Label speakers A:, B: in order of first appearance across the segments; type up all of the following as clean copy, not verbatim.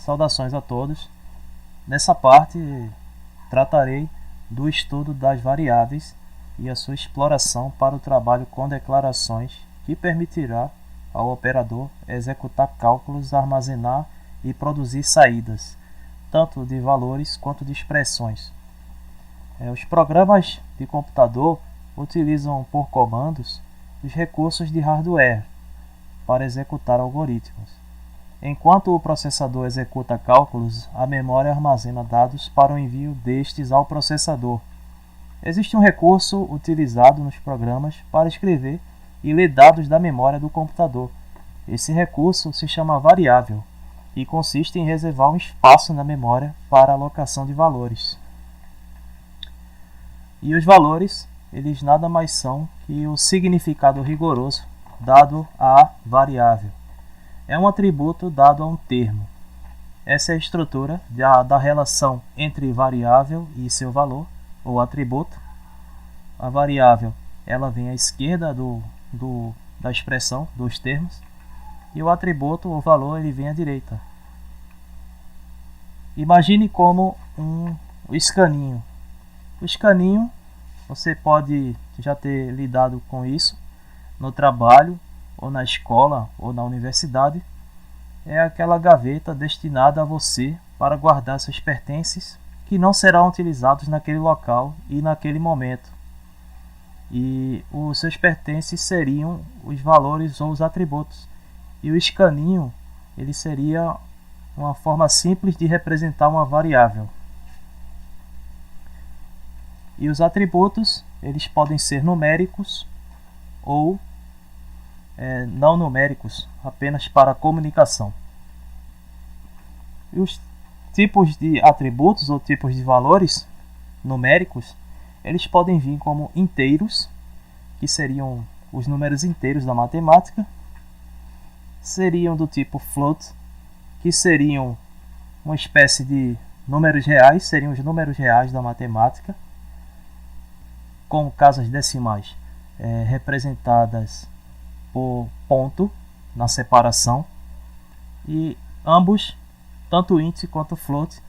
A: Saudações a todos. Nessa parte tratarei do estudo das variáveis e a sua exploração para o trabalho com declarações, que permitirá ao operador executar cálculos, armazenar e produzir saídas, tanto de valores quanto de expressões. Os programas de computador utilizam por comandos os recursos de hardware para executar algoritmos. Enquanto o processador executa cálculos, a memória armazena dados para o envio destes ao processador. Existe um recurso utilizado nos programas para escrever e ler dados da memória do computador. Esse recurso se chama variável e consiste em reservar um espaço na memória para alocação de valores. E os valores, eles nada mais são que o significado rigoroso dado à variável. É um atributo dado a um termo. Essa é a estrutura da relação entre variável e seu valor, ou atributo. A variável ela vem à esquerda da expressão, dos termos, e o atributo, o valor, ele vem à direita. Imagine como o escaninho. O escaninho, você pode já ter lidado com isso no trabalho, ou na escola, ou na universidade. É aquela gaveta destinada a você para guardar seus pertences que não serão utilizados naquele local e naquele momento. E os seus pertences seriam os valores ou os atributos. E o escaninho, ele seria uma forma simples de representar uma variável. E os atributos, eles podem ser numéricos ou não numéricos, apenas para comunicação. E os tipos de atributos ou tipos de valores numéricos, eles podem vir como inteiros, que seriam os números inteiros da matemática, seriam do tipo float, que seriam uma espécie de números reais, seriam os números reais da matemática, com casas decimais representadas por ponto na separação, e ambos, tanto int quanto float,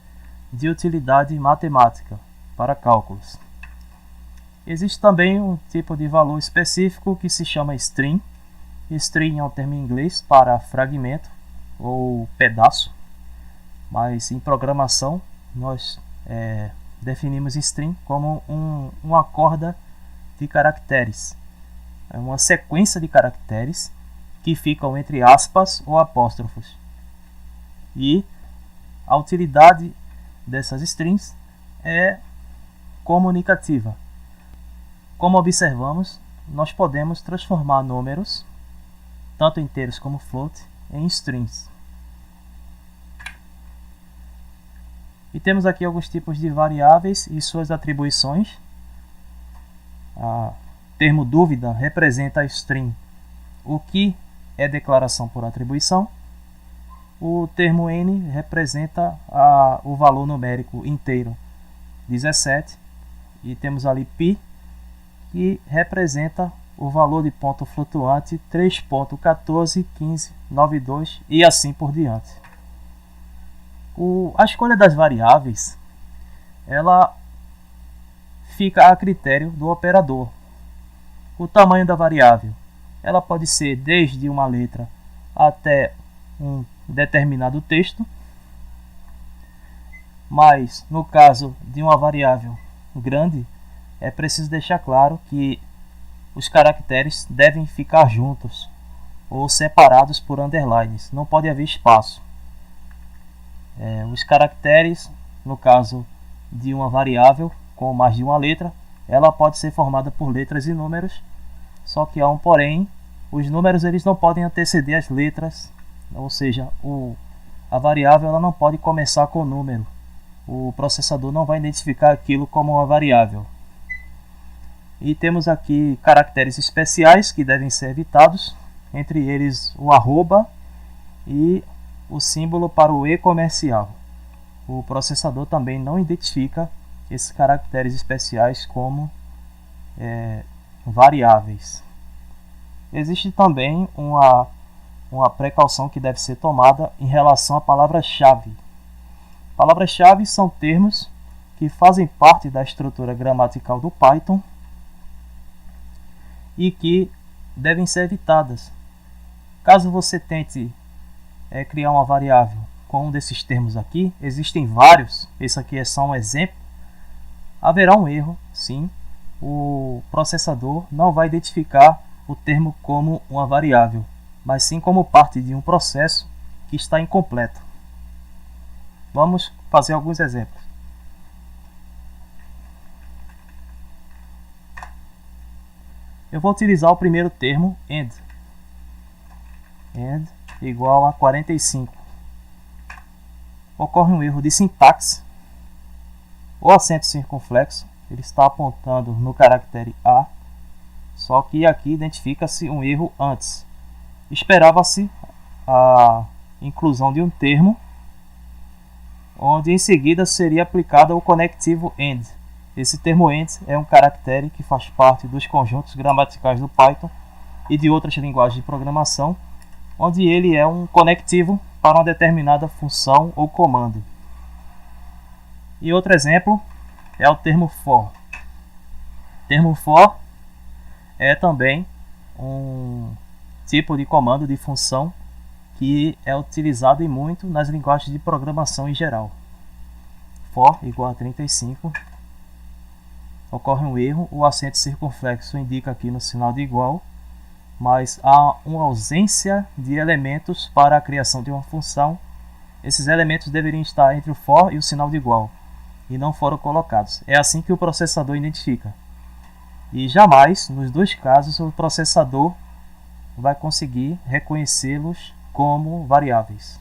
A: de utilidade matemática para cálculos. Existe também um tipo de valor específico que se chama string. String é um termo em inglês para fragmento ou pedaço, mas em programação nós definimos string como uma corda de caracteres. É uma sequência de caracteres que ficam entre aspas ou apóstrofos. E a utilidade dessas strings é comunicativa. Como observamos, nós podemos transformar números, tanto inteiros como float, em strings. E temos aqui alguns tipos de variáveis e suas atribuições. Termo dúvida representa a string, o que é declaração por atribuição. O termo n representa o valor numérico inteiro, 17. E temos ali π, que representa o valor de ponto flutuante 3.141592 e assim por diante. A escolha das variáveis ela fica a critério do operador. O tamanho da variável ela pode ser desde uma letra até um determinado texto, mas no caso de uma variável grande é preciso deixar claro que os caracteres devem ficar juntos ou separados por underlines, não pode haver espaço. Os caracteres, no caso de uma variável com mais de uma letra, ela pode ser formada por letras e números, só que há um porém: os números eles não podem anteceder as letras, ou seja, a variável ela não pode começar com número. O processador não vai identificar aquilo como uma variável. E temos aqui caracteres especiais que devem ser evitados, entre eles o arroba e o símbolo para o e comercial. O processador também não identifica esses caracteres especiais como variáveis. Existe também uma precaução que deve ser tomada em relação à palavra-chave. Palavras-chave são termos que fazem parte da estrutura gramatical do Python e que devem ser evitadas. Caso você tente criar uma variável com um desses termos aqui, existem vários, esse aqui é só um exemplo, haverá um erro, sim. O processador não vai identificar o termo como uma variável, mas sim como parte de um processo que está incompleto. Vamos fazer alguns exemplos. Eu vou utilizar o primeiro termo, end. End igual a 45. Ocorre um erro de sintaxe. O acento circunflexo ele está apontando no caractere A, só que aqui identifica-se um erro antes. Esperava-se a inclusão de um termo, onde em seguida seria aplicado o conectivo AND. Esse termo AND é um caractere que faz parte dos conjuntos gramaticais do Python e de outras linguagens de programação, onde ele é um conectivo para uma determinada função ou comando. E outro exemplo é o termo for. O termo for é também um tipo de comando de função que é utilizado e muito nas linguagens de programação em geral. For igual a 35. Ocorre um erro, o acento circunflexo indica aqui no sinal de igual, mas há uma ausência de elementos para a criação de uma função. Esses elementos deveriam estar entre o for e o sinal de igual, e não foram colocados. É assim que o processador identifica. E jamais, nos dois casos, o processador vai conseguir reconhecê-los como variáveis.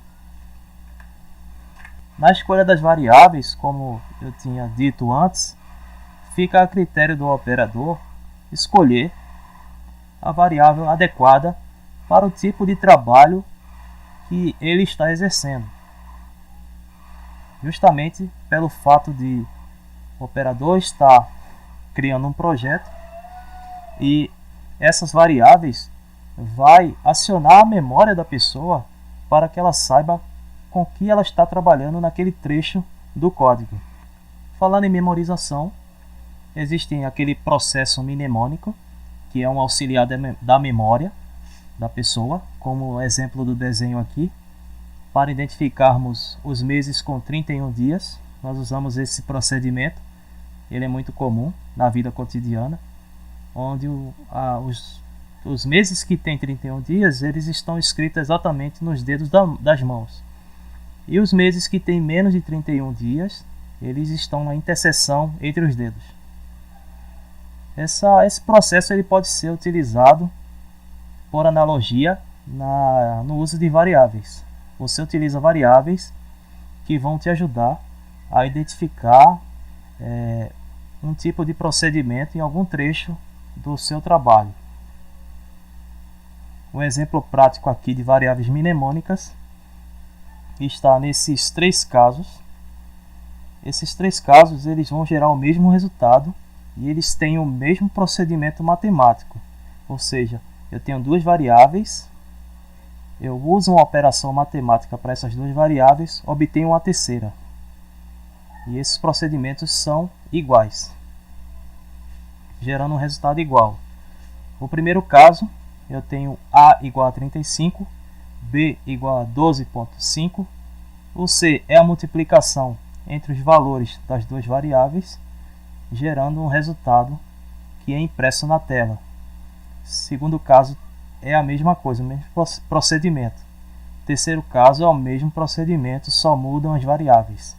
A: Na escolha das variáveis, como eu tinha dito antes, fica a critério do operador escolher a variável adequada para o tipo de trabalho que ele está exercendo. Justamente pelo fato de o operador estar criando um projeto e essas variáveis vai acionar a memória da pessoa para que ela saiba com que ela está trabalhando naquele trecho do código. Falando em memorização, existe aquele processo mnemônico, que é um auxiliar da memória da pessoa, como exemplo do desenho aqui. Para identificarmos os meses com 31 dias, nós usamos esse procedimento. Ele é muito comum na vida cotidiana, onde os meses que têm 31 dias, eles estão escritos exatamente nos dedos das mãos. E os meses que têm menos de 31 dias, eles estão na interseção entre os dedos. Esse processo ele pode ser utilizado por analogia no uso de variáveis. Você utiliza variáveis que vão te ajudar a identificar um tipo de procedimento em algum trecho do seu trabalho. Um exemplo prático aqui de variáveis mnemônicas está nesses três casos. Esses três casos eles vão gerar o mesmo resultado e eles têm o mesmo procedimento matemático. Ou seja, eu tenho duas variáveis, eu uso uma operação matemática para essas duas variáveis, obtenho uma terceira. E esses procedimentos são iguais, gerando um resultado igual. No primeiro caso, eu tenho A igual a 35, B igual a 12,5. O C é a multiplicação entre os valores das duas variáveis, gerando um resultado que é impresso na tela. Segundo caso é a mesma coisa, o mesmo procedimento. Terceiro caso é o mesmo procedimento, só mudam as variáveis.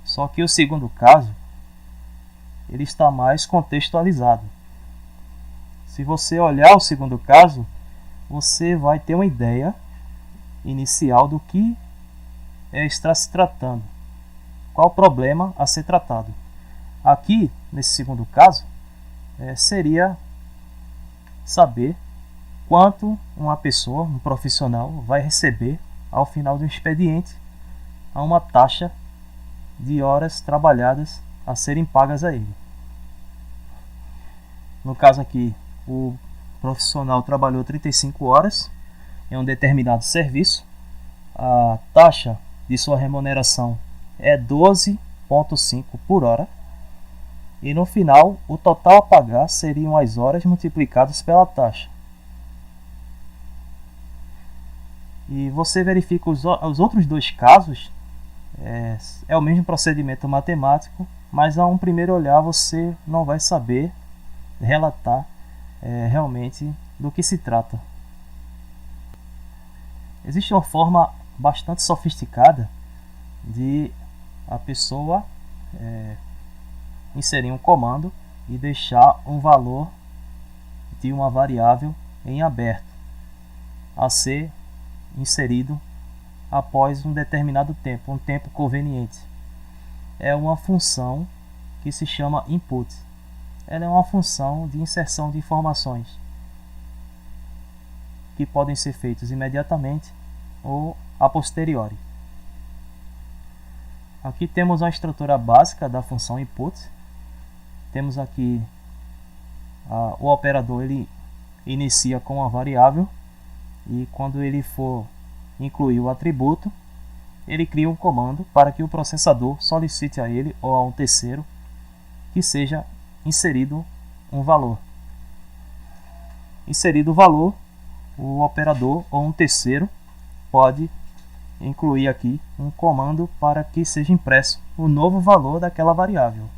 A: Só que o segundo caso ele está mais contextualizado. Se você olhar o segundo caso, você vai ter uma ideia inicial do que está se tratando, qual o problema a ser tratado. Aqui, nesse segundo caso, seria saber quanto uma pessoa, um profissional, vai receber ao final do expediente a uma taxa de horas trabalhadas a serem pagas a ele. No caso aqui, o profissional trabalhou 35 horas em um determinado serviço. A taxa de sua remuneração é 12,5 por hora. E no final, o total a pagar seriam as horas multiplicadas pela taxa. E você verifica os outros dois casos, é o mesmo procedimento matemático, mas a um primeiro olhar você não vai saber relatar realmente do que se trata. Existe uma forma bastante sofisticada de a pessoa inserir um comando e deixar um valor de uma variável em aberto a ser inserido após um determinado tempo, um tempo conveniente. É uma função que se chama input. Ela é uma função de inserção de informações que podem ser feitas imediatamente ou a posteriori. Aqui temos a estrutura básica da função input. Temos aqui o operador, ele inicia com uma variável e quando ele for incluir o atributo, ele cria um comando para que o processador solicite a ele ou a um terceiro que seja inserido um valor. Inserido o valor, o operador ou um terceiro pode incluir aqui um comando para que seja impresso o novo valor daquela variável.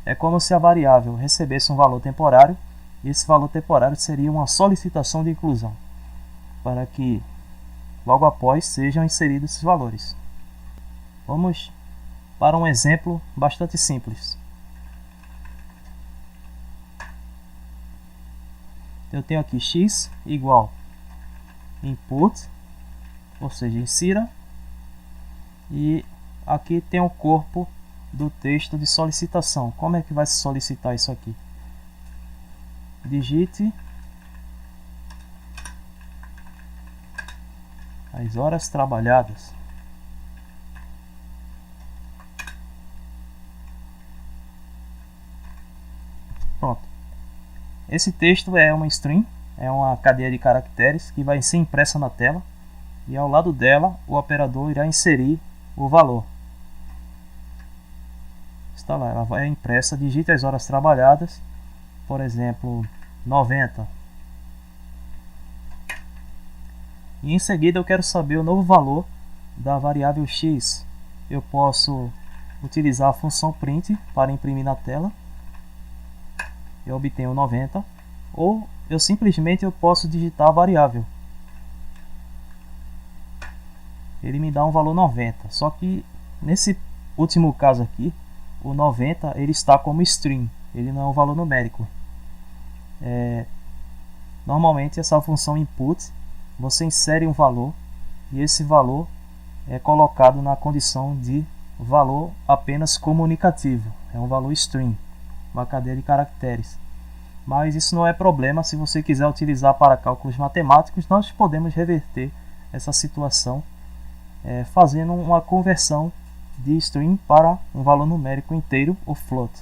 A: É como se a variável recebesse um valor temporário e esse valor temporário seria uma solicitação de inclusão para que logo após sejam inseridos esses valores. Vamos para um exemplo bastante simples. Eu tenho aqui x igual input, ou seja, insira, e aqui tem o corpo do texto de solicitação. Como é que vai se solicitar isso aqui? Digite as horas trabalhadas. Pronto. Esse texto é uma string, é uma cadeia de caracteres que vai ser impressa na tela e ao lado dela o operador irá inserir o valor. Está lá, ela vai impressa, digite as horas trabalhadas, por exemplo, 90. E em seguida eu quero saber o novo valor da variável x. Eu posso utilizar a função print para imprimir na tela. Eu obtenho 90. Ou eu simplesmente posso digitar a variável. Ele me dá um valor 90. Só que nesse último caso aqui, o 90 ele está como string. Ele não é um valor numérico. Normalmente essa função input, você insere um valor e esse valor é colocado na condição de valor apenas comunicativo. É um valor string, uma cadeia de caracteres. Mas isso não é problema. Se você quiser utilizar para cálculos matemáticos, nós podemos reverter essa situação fazendo uma conversão de string para um valor numérico inteiro ou float.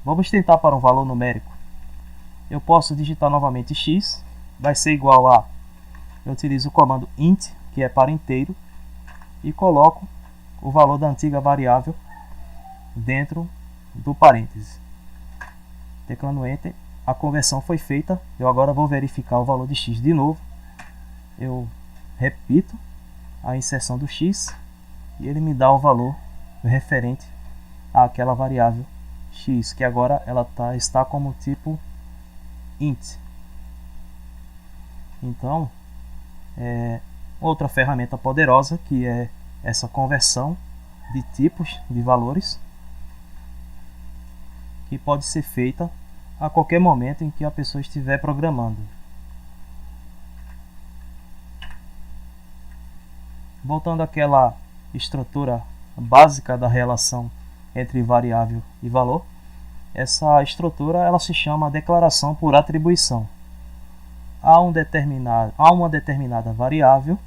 A: Vamos tentar para um valor numérico. Eu posso digitar novamente x, vai ser igual a... Eu utilizo o comando int, que é para inteiro, e coloco o valor da antiga variável dentro do parêntese. Teclando Enter, a conversão foi feita. Eu agora vou verificar o valor de x de novo. Eu repito a inserção do x e ele me dá o valor referente àquela variável x, que agora ela está como tipo int. Então, outra ferramenta poderosa que é essa conversão de tipos de valores, que pode ser feita a qualquer momento em que a pessoa estiver programando. Voltando àquela estrutura básica da relação entre variável e valor, essa estrutura ela se chama declaração por atribuição. A uma determinada variável,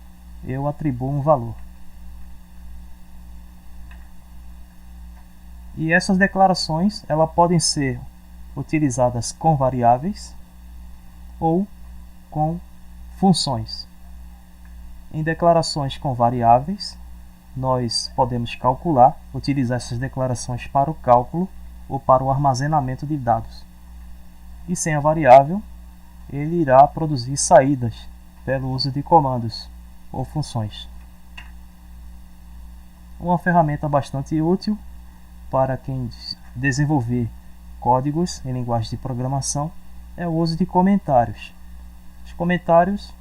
A: eu atribuo um valor. E essas declarações elas podem ser utilizadas com variáveis ou com funções. Em declarações com variáveis, nós podemos calcular, utilizar essas declarações para o cálculo ou para o armazenamento de dados. E sem a variável, ele irá produzir saídas pelo uso de comandos ou funções. Uma ferramenta bastante útil para quem desenvolver códigos em linguagem de programação é o uso de comentários. Os comentários,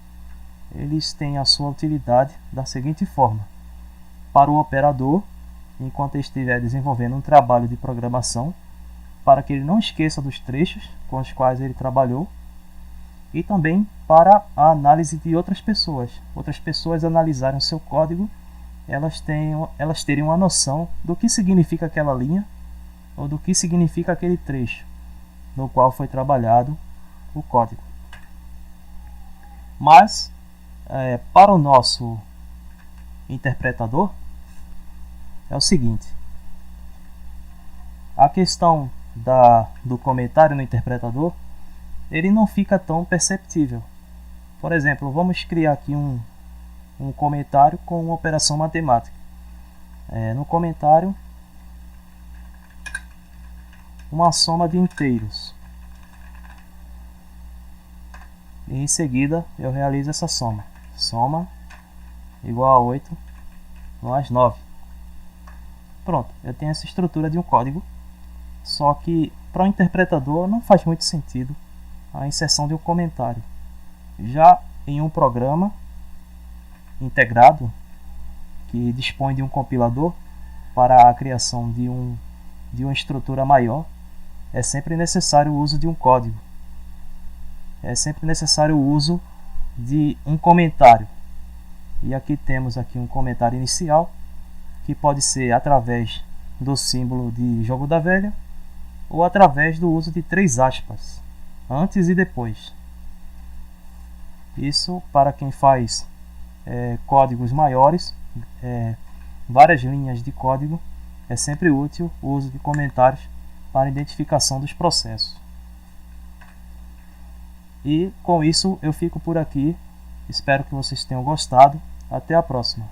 A: eles têm a sua utilidade da seguinte forma: para o operador, enquanto ele estiver desenvolvendo um trabalho de programação, para que ele não esqueça dos trechos com os quais ele trabalhou, e também para a análise de outras pessoas analisarem o seu código, elas terem uma noção do que significa aquela linha ou do que significa aquele trecho no qual foi trabalhado o código. Mas, para o nosso interpretador, é o seguinte: a questão do comentário no interpretador, ele não fica tão perceptível. Por exemplo, vamos criar aqui um comentário com uma operação matemática. No comentário, uma soma de inteiros. E em seguida eu realizo essa soma. Soma igual a 8 mais 9. Pronto, eu tenho essa estrutura de um código. Só que para o interpretador não faz muito sentido a inserção de um comentário. Já em um programa integrado que dispõe de um compilador para a criação de uma estrutura maior, é sempre necessário o uso de um código. É sempre necessário o uso de um comentário. E aqui temos um comentário inicial, que pode ser através do símbolo de jogo da velha ou através do uso de 3 aspas, antes e depois. Isso para quem faz códigos maiores, várias linhas de código, é sempre útil o uso de comentários para identificação dos processos. E com isso eu fico por aqui. Espero que vocês tenham gostado. Até a próxima.